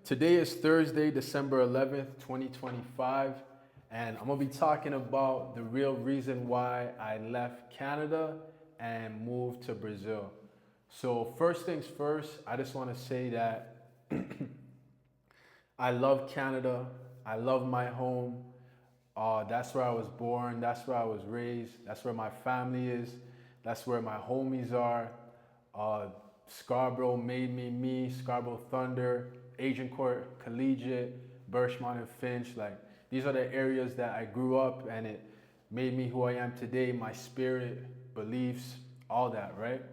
Today is Thursday, December 11th, 2025, and I'm gonna be talking about the real reason why I left Canada and moved to Brazil. So, first things first, I just wanna say that I love Canada. I love my home. That's where I was born. That's where I was raised. That's where my family is. That's where my homies are. Uh, Scarborough made me me. Scarborough Thunder, Agincourt Collegiate, Birchmont and Finch. Like these are the areas that I grew up, and it made me who I am today. My spirit, beliefs, all that, right?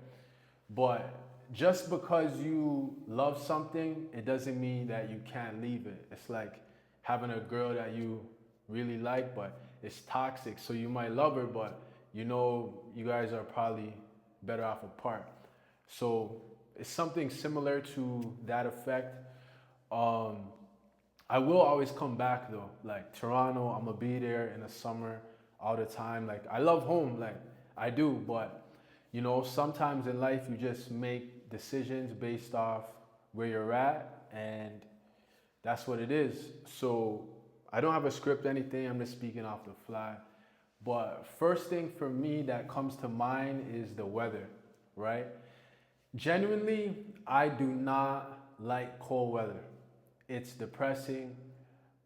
But just because you love something, it doesn't mean that you can't leave it. It's like having a girl that you really like, but it's toxic. So you might love her, but you know you guys are probably better off apart. So it's something similar to that effect. Um, I will always come back though. Like Toronto, I'm gonna be there in the summer all the time. Like I love home, like I do, but you know, sometimes in life you just make decisions based off where you're at, and that's what it is. So I don't have a script, anything. I'm just speaking off the fly. But first thing for me that comes to mind is the weather, right? Genuinely, I do not like cold weather. It's depressing.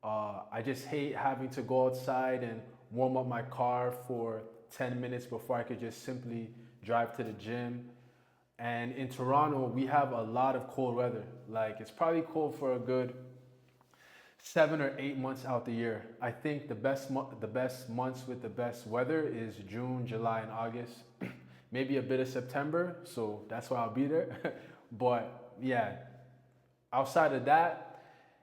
I just hate having to go outside and warm up my car for 10 minutes before I could just simply drive to the gym. And in Toronto, we have a lot of cold weather. Like it's probably cold for a good 7 or 8 months out the year. I think the best months with the best weather is June, July, and August. Maybe a bit of September, so that's why I'll be there. But yeah, outside of that,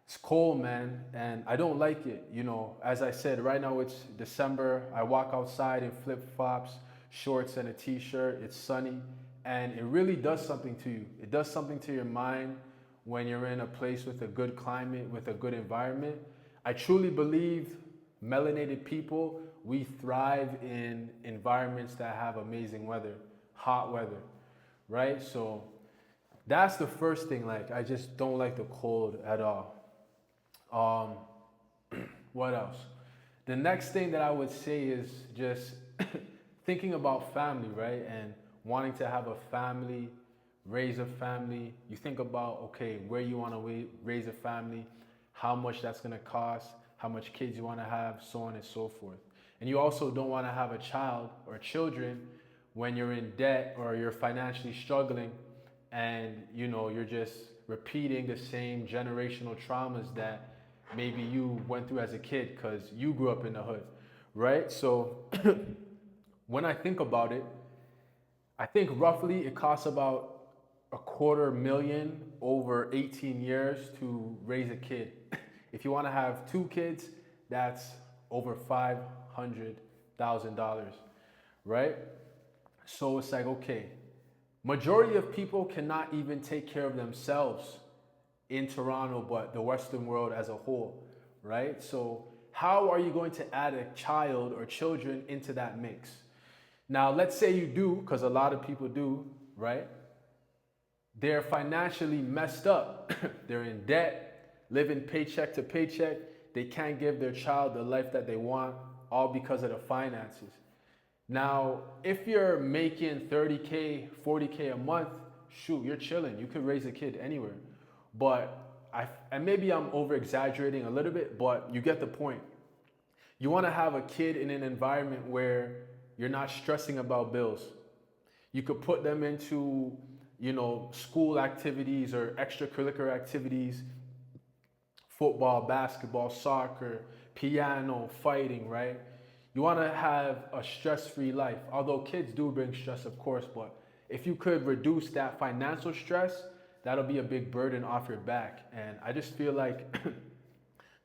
it's cold, man, and I don't like it. You know, as I said, right now it's December. I walk outside in flip flops, shorts, and a t shirt. It's sunny, and it really does something to you. It does something to your mind when you're in a place with a good climate, with a good environment. I truly believe melanated people, we thrive in environments that have amazing weather, hot weather, right? So that's the first thing. Like, I just don't like the cold at all. Um, what else? The next thing that I would say is just thinking about family, right? And wanting to have a family, raise a family. You think about, okay, where you want to raise a family, how much that's going to cost, how much kids you want to have, so on and so forth. And you also don't want to have a child or children when you're in debt or you're financially struggling, and you know you're just repeating the same generational traumas that maybe you went through as a kid because you grew up in the hood, right? So when I think about it, I think roughly it costs about a quarter million over 18 years to raise a kid. If you want to have two kids, that's over $500,000, right? So it's like, okay, majority of people cannot even take care of themselves in Toronto, but the Western world as a whole, right? So how are you going to add a child or children into that mix? Now, let's say you do, because a lot of people do, right? They're financially messed up. They're in debt, living paycheck to paycheck. They can't give their child the life that they want, all because of the finances. Now, if you're making 30K, 40K a month, shoot, you're chilling. You could raise a kid anywhere. But and maybe I'm over exaggerating a little bit, but you get the point. You want to have a kid in an environment where you're not stressing about bills. You could put them into, you know, school activities or extracurricular activities, football, basketball, soccer, piano, fighting, right? You want to have a stress-free life. Although kids do bring stress, of course, but if you could reduce that financial stress, that'll be a big burden off your back. And I just feel like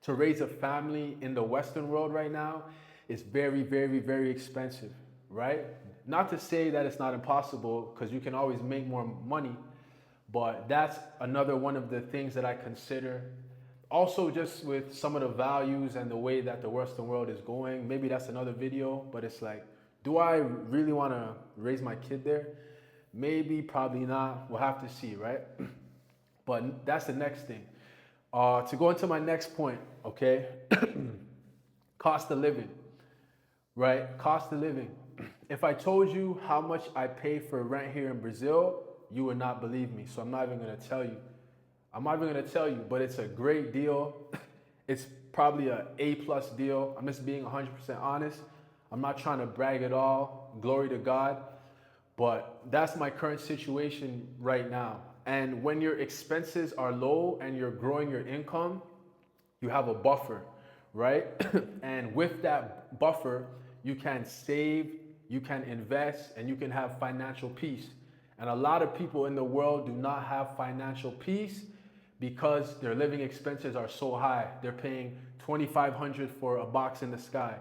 to raise a family in the Western world right now is very, very, very expensive, right? Not to say that it's not impossible, because you can always make more money, but that's another one of the things that I consider. Also, just with some of the values and the way that the Western world is going, maybe that's another video, but it's like, do I really want to raise my kid there? Maybe, probably not. We'll have to see, right? But that's the next thing. To go into my next point, okay? Cost of living, right? Cost of living. If I told you how much I pay for rent here in Brazil, you would not believe me. So I'm not even gonna tell you. I'm not even gonna tell you, but it's a great deal. It's probably a A plus deal. I'm just being 100% honest. I'm not trying to brag at all. Glory to God. But that's my current situation right now. And when your expenses are low and you're growing your income, you have a buffer, right? And with that buffer, you can save, you can invest, and you can have financial peace. And a lot of people in the world do not have financial peace because their living expenses are so high. They're paying 2,500 for a box in the sky.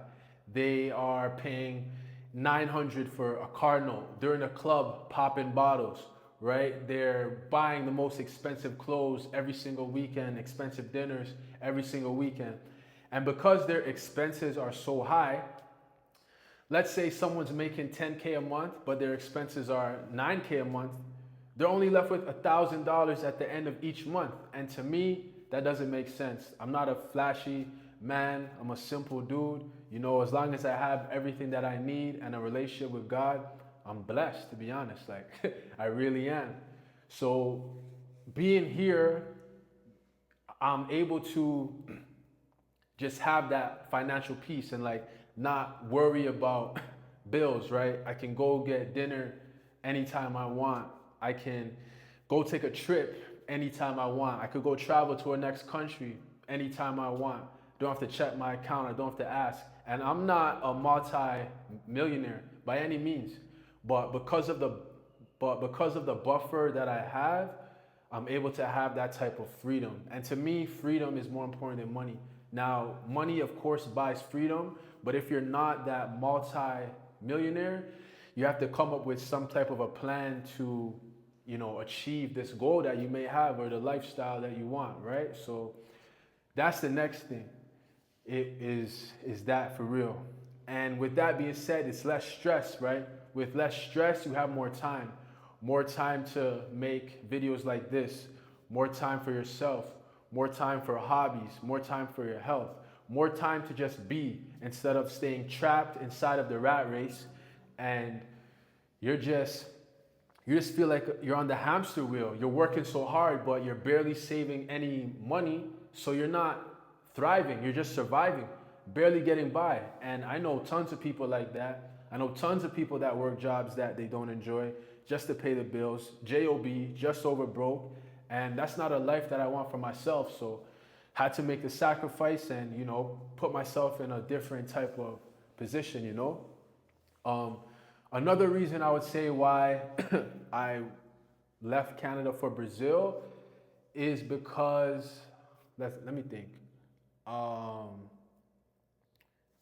They are paying 900 for a car note. They're in a club popping bottles, right? They're buying the most expensive clothes every single weekend, expensive dinners every single weekend. And because their expenses are so high, let's say someone's making 10K a month, but their expenses are 9K a month, they're only left with $1,000 at the end of each month. And to me, that doesn't make sense. I'm not a flashy man. I'm a simple dude. You know, as long as I have everything that I need and a relationship with God, I'm blessed, to be honest. Like, I really am. So being here, I'm able to just have that financial peace and like not worry about bills, right? I can go get dinner anytime I want. I can go take a trip anytime I want. I could go travel to a next country anytime I want. Don't have to check my account. I don't have to ask. And I'm not a multi-millionaire by any means, but because of the buffer that I have, I'm able to have that type of freedom. And to me, freedom is more important than money. Now, money, of course, buys freedom, but if you're not that multi-millionaire, you have to come up with some type of a plan to, you know, achieve this goal that you may have or the lifestyle that you want, right? So that's the next thing. It is that for real. And with that being said, it's less stress, right? With less stress, you have more time to make videos like this, more time for yourself, more time for hobbies, more time for your health, more time to just be instead of staying trapped inside of the rat race and you just feel like you're on the hamster wheel. You're working so hard, but you're barely saving any money, so you're not thriving. You're just surviving, barely getting by. And I know tons of people like that. I know tons of people that work jobs that they don't enjoy just to pay the bills, J-O-B, just over broke. And that's not a life that I want for myself. So had to make the sacrifice and, you know, put myself in a different type of position, you know. Another reason I would say why I left Canada for Brazil is because, let me think.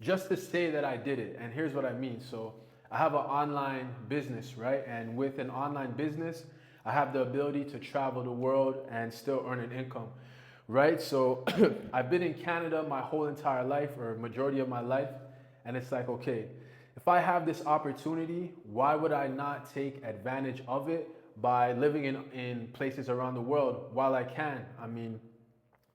Just to say that I did it, and here's what I mean. So I have an online business, right? And with an online business, I have the ability to travel the world and still earn an income, right? So I've been in Canada my whole entire life, or majority of my life, and it's like, okay, if I have this opportunity, why would I not take advantage of it by living in places around the world while I can? I mean,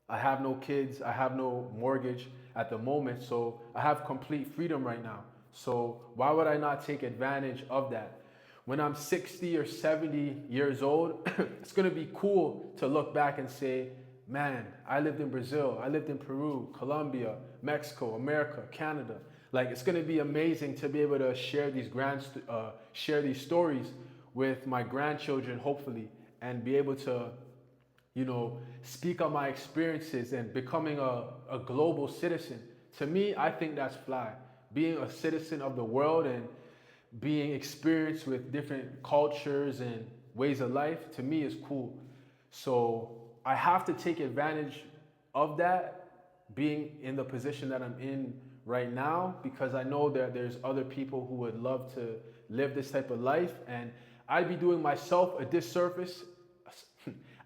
I have no kids, I have no mortgage at the moment, so I have complete freedom right now. So why would I not take advantage of that? When I'm 60 or 70 years old, it's gonna be cool to look back and say, man, I lived in Brazil, I lived in Peru, Colombia, Mexico, America, Canada. Like, it's gonna be amazing to be able to share these stories with my grandchildren, hopefully, and be able to, you know, speak on my experiences and becoming a global citizen. To me, I think that's fly. Being a citizen of the world and being experienced with different cultures and ways of life, to me is cool. So I have to take advantage of that, being in the position that I'm in right now, because I know that there's other people who would love to live this type of life, and I'd be doing myself a disservice.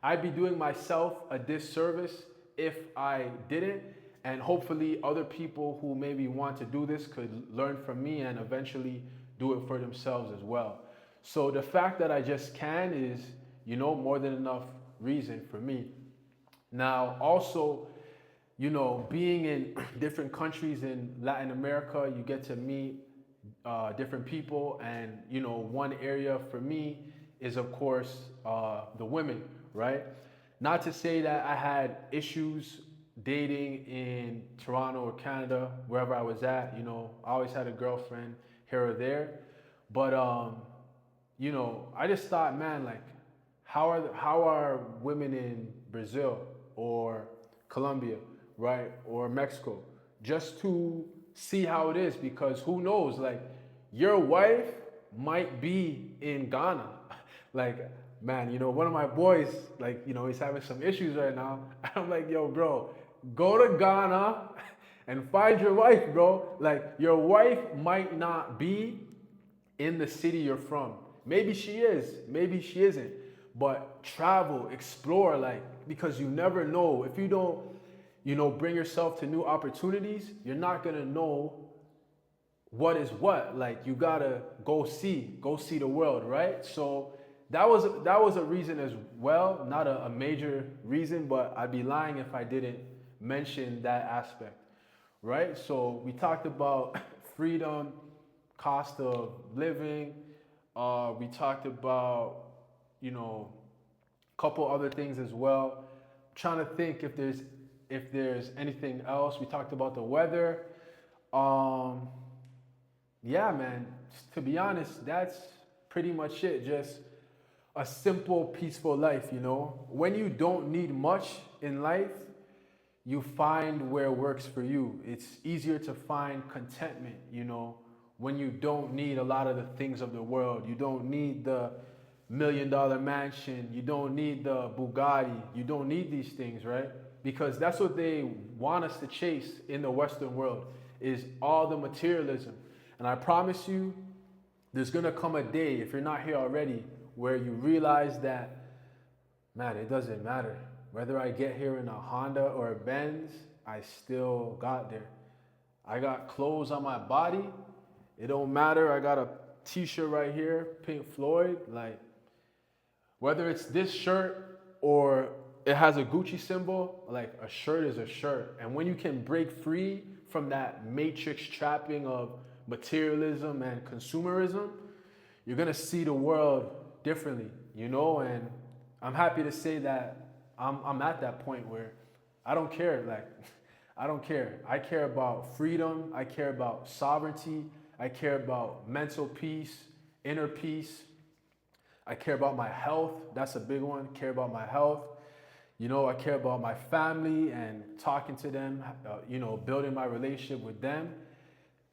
I'd be doing myself a disservice if I didn't, and hopefully other people who maybe want to do this could learn from me and eventually do it for themselves as well. So the fact that I just can is, you know, more than enough reason for me. Now, also, being in different countries in Latin America, you get to meet different people. And, one area for me is, of course, the women, right? Not to say that I had issues dating in Toronto or Canada, wherever I was at. I always had a girlfriend here or there. But, I just thought, man, like, how are women in Brazil or Colombia, right, or Mexico, just to see how it is, because who knows, like, your wife might be in Ghana. Like, man, one of my boys, like, he's having some issues right now. I'm like, yo, bro, go to Ghana and find your wife, bro. Like, your wife might not be in the city you're from. Maybe she is, maybe she isn't. But travel, explore, like, because you never know. If you don't, bring yourself to new opportunities, you're not gonna know what is what. Like, you gotta go see the world, right? So that was a reason as well, not a major reason, but I'd be lying if I didn't mention that aspect, right? So we talked about freedom, cost of living. We talked about, a couple other things as well. I'm trying to think if there's anything else. We talked about the weather. Yeah, man. To be honest, that's pretty much it. Just a simple, peaceful life. When you don't need much in life, you find where works for you. It's easier to find contentment, when you don't need a lot of the things of the world. You don't need the $1 million mansion. You don't need the Bugatti. You don't need these things, right? Because that's what they want us to chase in the Western world, is all the materialism. And I promise you, there's gonna come a day, if you're not here already, where you realize that, man, it doesn't matter. Whether I get here in a Honda or a Benz, I still got there. I got clothes on my body. It don't matter. I got a t-shirt right here, Pink Floyd. Like, whether it's this shirt or it has a Gucci symbol, like, a shirt is a shirt. And when you can break free from that matrix trapping of materialism and consumerism, you're gonna see the world differently, and I'm happy to say that I'm at that point where I don't care. Like, I don't care. I care about freedom. I care about sovereignty. I care about mental peace, inner peace. I care about my health. That's a big one. I care about my health. I care about my family and talking to them, building my relationship with them.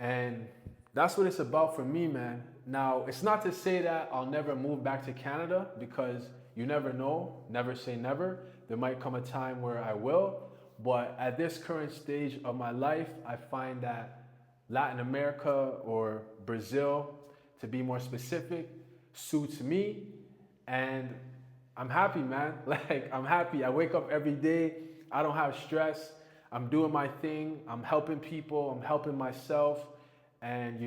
And that's what it's about for me, man. Now, it's not to say that I'll never move back to Canada, because you never know. Never say never. There might come a time where I will. But at this current stage of my life, I find that Latin America, or Brazil, to be more specific, suits me. And I'm happy, man. Like, I'm happy. I wake up every day. I don't have stress. I'm doing my thing. I'm helping people. I'm helping myself. And,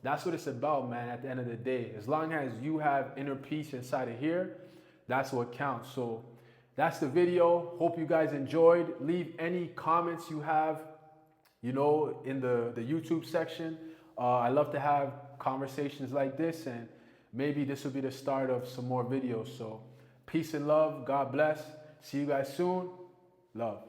that's what it's about, man, at the end of the day. As long as you have inner peace inside of here, that's what counts. So that's the video. Hope you guys enjoyed. Leave any comments you have, in the YouTube section. I love to have conversations like this, and maybe this will be the start of some more videos. So peace and love. God bless. See you guys soon. Love.